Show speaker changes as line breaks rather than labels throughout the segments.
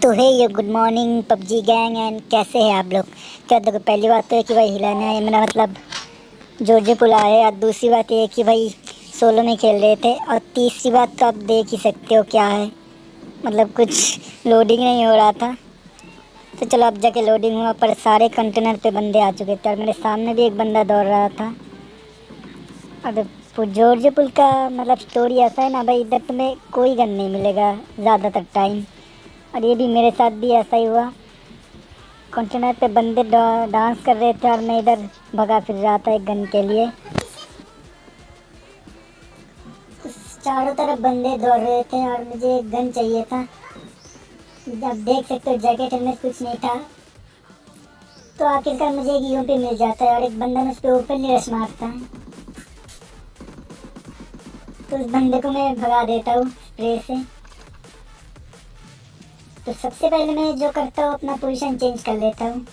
तो है ये good morning PUBG gang and कैसे हैं आप लोग। क्या देखो, पहली बात तो है कि भाई हिलाना है, मेरा मतलब जॉर्ज पुल आया है। और दूसरी बात ये है कि भाई सोलो में खेल रहे थे। और तीसरी बात तो आप देख ही सकते हो क्या है, मतलब कुछ लोडिंग नहीं हो रहा था। तो चलो अब जाके लोडिंग हुआ, पर सारे कंटेनर पे बंदे आ चुके थे और मेरे सामने भी एक बंदा दौड़ रहा था। और जॉर्ज पुल का मतलब स्टोरी ऐसा है ना भाई, इधर तुम्हें कोई गन नहीं मिलेगा ज़्यादातर टाइम। और ये भी मेरे साथ भी ऐसा ही हुआ। कंटेनर पे बंदे डांस कर रहे थे और मैं इधर भगा फिर रहा था एक गन के लिए। चारों तरफ बंदे दौड़ रहे थे और मुझे एक गन चाहिए था। अब देख सकते हो जैकेट में कुछ नहीं था, तो आखिरकार मुझे एक यूएमपी मिल जाता है और एक बंदा मुझ पर ओपनली रश मारता है। तो उस बंदे को मैं भगा देता हूँ स्प्रे से। तो सबसे पहले मैं जो करता हूँ अपना पोजीशन चेंज कर लेता हूँ।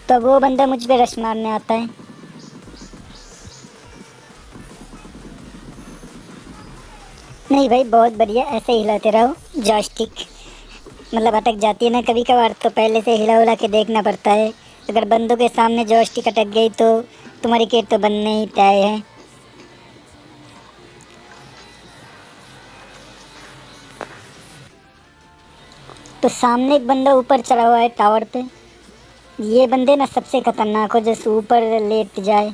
तो वो बंदा मुझ पे रश मारने आता है। नहीं भाई, बहुत बढ़िया, ऐसे हिलाते रहो। जॉयस्टिक मतलब अटक जाती है ना कभी कभार, तो पहले से हिला उला के देखना पड़ता है। अगर बंदों के सामने जॉयस्टिक अटक गई तो तुम्हारी किट तो बनने ही तय है। तो सामने एक बंदा ऊपर चढ़ा हुआ है टावर पे। ये बंदे ना सबसे खतरनाक हो, जैसे ऊपर लेट जाए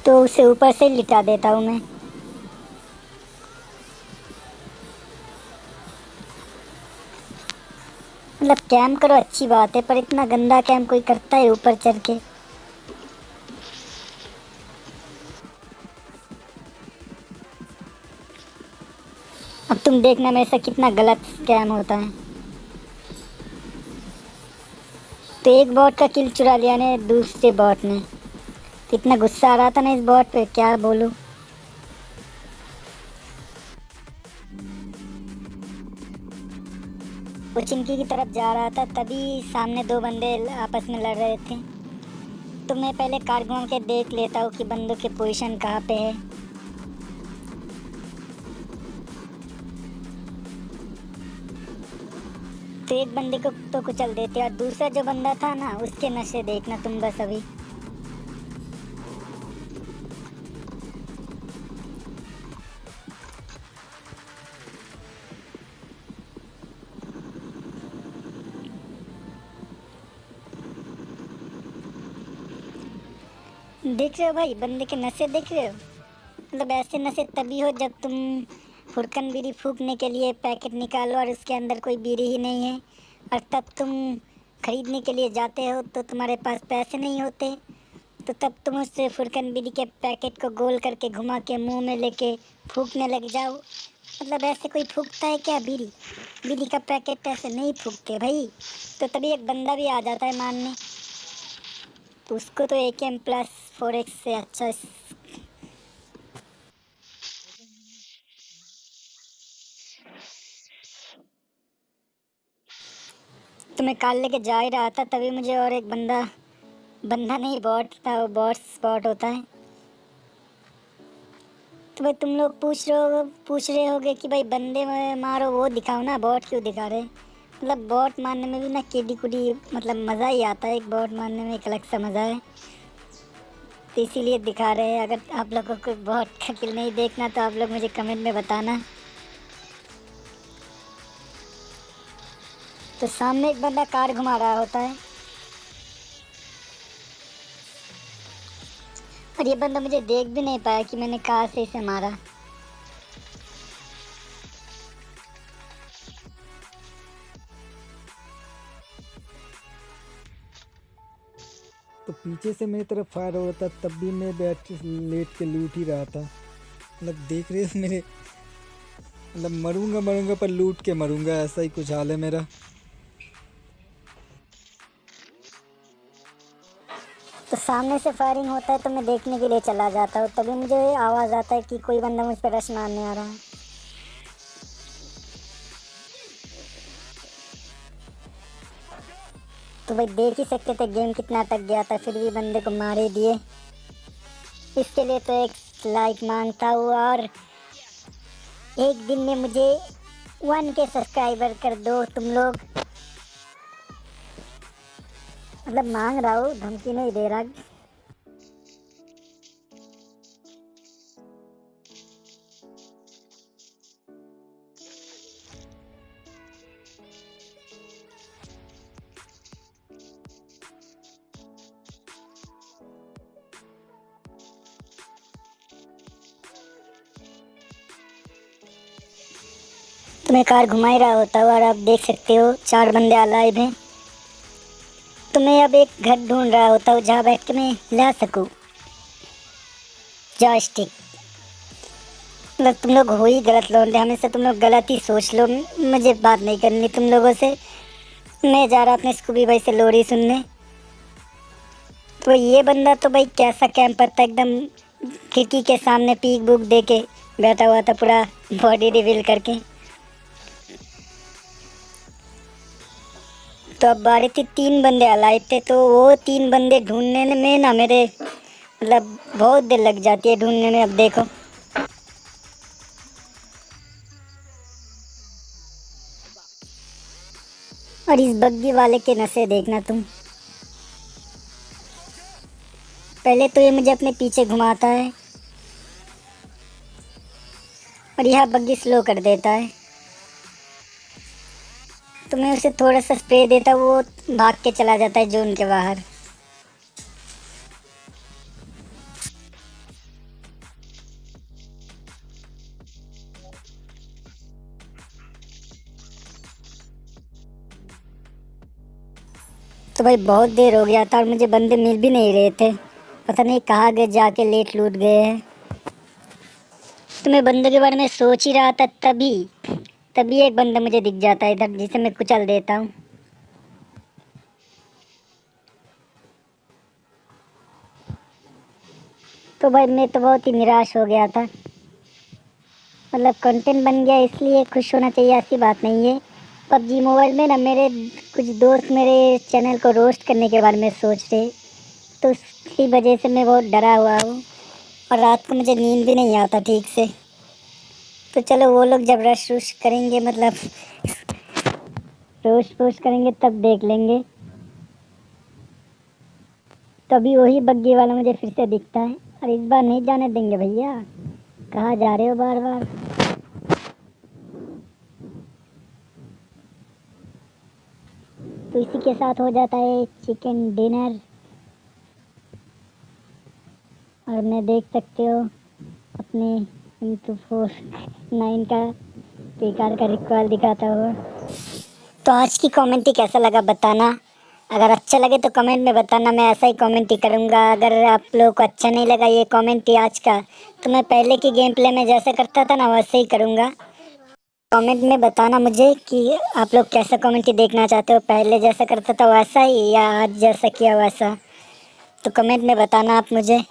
तो उसे ऊपर से लिटा देता हूँ मैं। मतलब कैम करो अच्छी बात है, पर इतना गंदा कैम कोई करता है ऊपर चढ़ के। अब तुम देखना मेरे से कितना गलत कैम होता है। तो एक बॉट का किल चुरा लिया ने दूसरे बॉट ने। इतना गुस्सा आ रहा था ना इस बॉट पे, क्या बोलूं। वो चिंकी की तरफ जा रहा था, तभी सामने दो बंदे आपस में लड़ रहे थे। तो मैं पहले कार घूम के देख लेता हूँ कि बंदों की पोजीशन कहाँ पे है। तो तो एक बंदे को तो कुचल देते और दूसरा जो बंदा था ना उसके नशे देखना तुम बस अभी। देख रहे हो भाई बंदे के नशे देख रहे हो। मतलब ऐसे नशे तभी हो जब तुम फुरकन बीड़ी फूकने के लिए पैकेट निकालो और उसके अंदर कोई बीड़ी ही नहीं है, और तब तुम खरीदने के लिए जाते हो तो तुम्हारे पास पैसे नहीं होते, तो तब तुम उससे फुरकन बीड़ी के पैकेट को गोल करके घुमा के मुंह में लेके फूकने लग जाओ। मतलब ऐसे कोई फूकता है क्या बीड़ी? बीड़ी का पैकेट ऐसे नहीं फूकते भाई। तो तभी एक बंदा भी आ जाता है मानने, तो उसको तो AKM+4X से अच्छा तो मैं कार लेके जा ही रहा था, तभी मुझे और एक बंदा, बंदा नहीं बॉट था, वो बॉट स्पॉट होता है। तो भाई तुम लोग पूछ रहे होगे कि भाई बंदे मारो वो दिखाओ ना, बॉट क्यों दिखा रहे। मतलब बॉट मारने में भी ना केडी कुडी मतलब मज़ा ही आता है, एक बॉट मारने में एक अलग सा मज़ा है, तो इसीलिए दिखा रहे हैं। अगर आप लोगों को बॉट का किल नहीं देखना तो आप लोग मुझे कमेंट में बताना। तो सामने एक बंदा कार घुमा रहा होता है और ये बंदा मुझे देख भी नहीं पाया कि मैंने कार से इसे मारा।
तो पीछे से मेरी तरफ फायर हो रहा था, तब भी मैं बैठ के लेट के लूट ही रहा था। मतलब देख रहे हो मेरे, मतलब मरूंगा मरूंगा पर लूट के मरूंगा, ऐसा ही कुछ हाल है मेरा।
तो सामने से फायरिंग होता है तो मैं देखने के लिए चला जाता हूँ, तभी मुझे आवाज़ आता है कि कोई बंदा मुझ पर रश मारने आ रहा है। तो भाई देख ही सकते थे गेम कितना अटक गया था, फिर भी बंदे को मार ही दिए। इसके लिए तो एक लाइक मांगता हूँ, और एक दिन में मुझे 1K सब्सक्राइबर कर दो तुम लोग। मतलब मांग रहा हूँ, धमकी नहीं दे रहा। तो मैं कार घुमा ही रहा होता हूँ और आप देख सकते हो 4 बंदे अलाइव हैं। तो मैं अब एक घर ढूंढ रहा होता हूँ जहाँ बैठ के मैं ला सकूँ जॉयस्टिक। मतलब तुम लोग हो ही गलत लौंडे, हमेशा तुम लोग गलत ही सोच लो। मुझे बात नहीं करनी तुम लोगों से, मैं जा रहा अपने स्कूबी भाई से लोरी सुनने। तो ये बंदा तो भाई कैसा कैंपर था, एकदम खिड़की के सामने पीक बुक दे के बैठा हुआ था पूरा बॉडी रिवील करके। तो अब बारी थी 3 बंदे अलाइव थे, तो वो 3 बंदे ढूंढने में ना मेरे मतलब बहुत देर लग जाती है ढूंढने में। अब देखो और इस बग्गी वाले के नशे देखना तुम। पहले तो ये मुझे अपने पीछे घुमाता है और यह बग्गी स्लो कर देता है, तो मैं उसे थोड़ा सा स्प्रे देता, वो भाग के चला जाता है जोन के बाहर। तो भाई बहुत देर हो गया था और मुझे बंदे मिल भी नहीं रहे थे, पता नहीं कहाँ गए, जाके लेट लूट गए हैं। तो मैं बंदे के बारे में सोच ही रहा था, तभी तभी एक बंदा मुझे दिख जाता है इधर, जिसे मैं कुचल देता हूँ। तो भाई मैं तो बहुत ही निराश हो गया था। मतलब कंटेंट बन गया इसलिए खुश होना चाहिए, ऐसी बात नहीं है। पबजी मोबाइल में ना मेरे कुछ दोस्त मेरे चैनल को रोस्ट करने के बारे में सोच रहे, तो उसकी वजह से मैं बहुत डरा हुआ हूँ और रात को मुझे नींद भी नहीं आता ठीक से। तो चलो वो लोग जब रश रुश करेंगे, मतलब रोज पोस्ट करेंगे तब देख लेंगे। तभी वही बग्गी वाला मुझे फिर से दिखता है। और इस बार नहीं जाने देंगे भैया, कहाँ जा रहे हो बार बार। तो इसी के साथ हो जाता है चिकन डिनर। और मैं देख सकते हो अपने M249 का बेकार का रिकॉल दिखाता हुआ। तो आज की कमेंट ही कैसा लगा बताना। अगर अच्छा लगे तो कमेंट में बताना, मैं ऐसा ही कमेंट ही करूँगा। अगर आप लोगों को अच्छा नहीं लगा ये कमेंट ही आज का, तो मैं पहले की गेम प्ले में जैसा करता था ना वैसे ही करूँगा। कमेंट में बताना मुझे कि आप लोग कैसा कमेंट देखना चाहते हो, पहले जैसा करता था वैसा ही या आज जैसा किया वैसा। तो कमेंट में बताना आप मुझे।